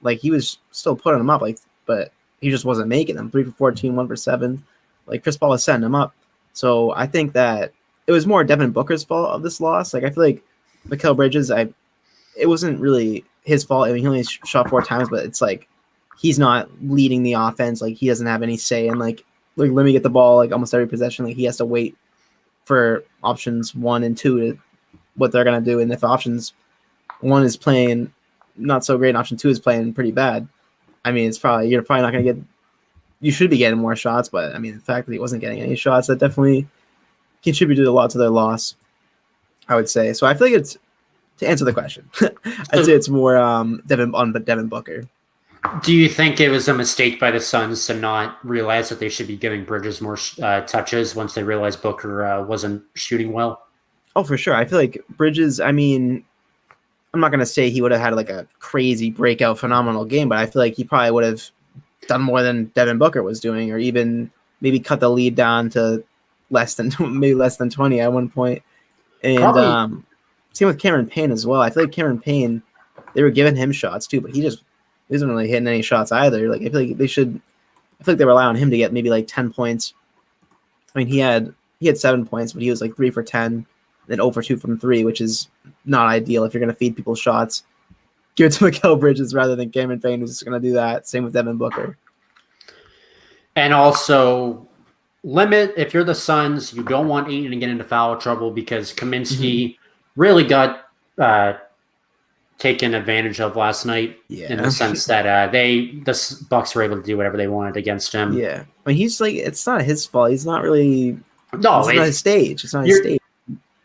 Like he was still putting them up, like, but he just wasn't making them. 3 for 14, 1 for 7. Like Chris Paul was setting them up. So I think that it was more Devin Booker's fault of this loss. Like I feel like Mikal Bridges, it wasn't really his fault. I mean, he only shot 4 times, but it's like he's not leading the offense. Like he doesn't have any say in like let me get the ball like almost every possession. Like he has to wait for options 1 and 2 to what they're going to do. And if options 1 is playing not so great and option 2 is playing pretty bad, I mean, you're probably not going to get, you should be getting more shots, but I mean, the fact that he wasn't getting any shots, that definitely contributed a lot to their loss, I would say. So I feel like it's, to answer the question, I'd say it's more Devin Booker. Do you think it was a mistake by the Suns to not realize that they should be giving Bridges more touches once they realized Booker wasn't shooting well? Oh, for sure. I feel like Bridges, I mean, I'm not going to say he would have had like a crazy breakout phenomenal game, but I feel like he probably would have done more than Devin Booker was doing, or even maybe cut the lead down to less than 20 at one point. And same with Cameron Payne as well. I feel like Cameron Payne, they were giving him shots too, but he isn't really hitting any shots either. Like I feel like they rely on him to get maybe like 10 points. I mean, he had 7 points, but he was like 3 for 10, then 0 for 2 from 3, which is not ideal if you're going to feed people shots. Give it to Mikal Bridges rather than Cameron Payne, who's just going to do that. Same with Devin Booker. And also, limit, if you're the Suns, you don't want Ayton to get into foul trouble because Kaminsky really got taken advantage of last night in the sense that the Bucks were able to do whatever they wanted against him. Yeah. I mean, he's like, it's not his fault. He's not really. No, it's not his stage. It's not his stage.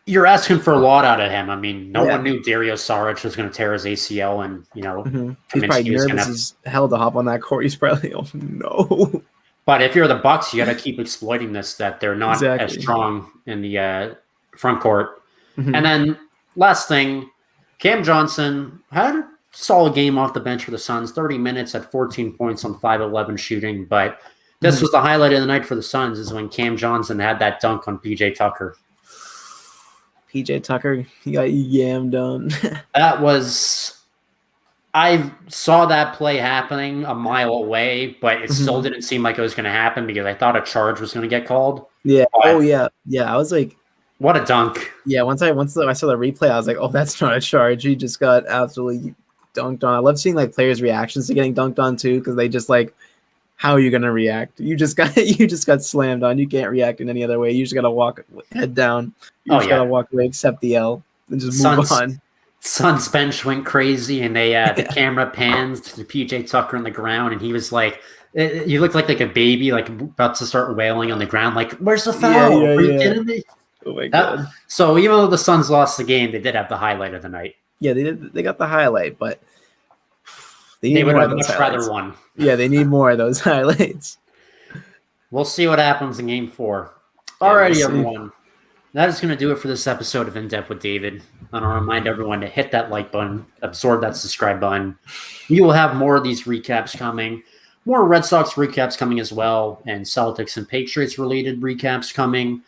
You're asking for a lot out of him. I mean, no one knew Dario Saric was going to tear his ACL, and he's probably nervous as hell to hop on that court. He's probably, oh no. But if you're the Bucks, you got to keep exploiting this, that they're not as strong in the front court. And then last thing, Cam Johnson had a solid game off the bench for the Suns, 30 minutes at 14 points on 5-11 shooting. But this was the highlight of the night for the Suns, is when Cam Johnson had that dunk on PJ Tucker. PJ Tucker, he got yammed on. That was, I saw that play happening a mile away, but it still didn't seem like it was going to happen because I thought a charge was going to get called. Yeah. But, yeah. I was like, what a dunk. Yeah. Once I saw the replay, I was like, oh, that's not a charge. He just got absolutely dunked on. I love seeing like players' reactions to getting dunked on too, because they just like, how are you going to react? You just got slammed on. You can't react in any other way. You just got to walk head down. You just got to walk away, accept the L, and just move on. Suns bench went crazy, and they the camera pans to PJ Tucker on the ground, and he was like, he looked like a baby, like about to start wailing on the ground, like, where's the foul? Are you kidding me? Oh my God. So even though the Suns lost the game, they did have the highlight of the night. Yeah, they did. They got the highlight, but they would have much rather won. Yeah, they need more of those highlights. We'll see what happens in Game 4. Alrighty, everyone. That is going to do it for this episode of In Depth with David. I want to remind everyone to hit that like button, absorb that subscribe button. We will have more of these recaps coming, more Red Sox recaps coming as well, and Celtics and Patriots related recaps coming,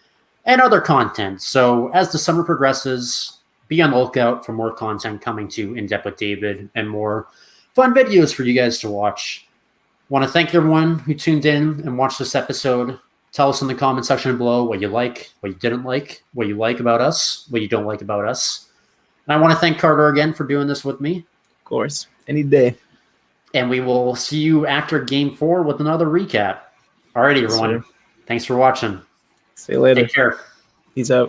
and other content. So as the summer progresses, be on the lookout for more content coming to In Depth with David and more fun videos for you guys to watch. Want to thank everyone who tuned in and watched this episode. Tell us in the comment section below what you like, what you didn't like, what you like about us, what you don't like about us. And I want to thank Carter again for doing this with me. Of course. Any day. And we will see you after Game 4 with another recap. Alrighty, everyone. Thanks for watching. See you later. Take care. Peace out.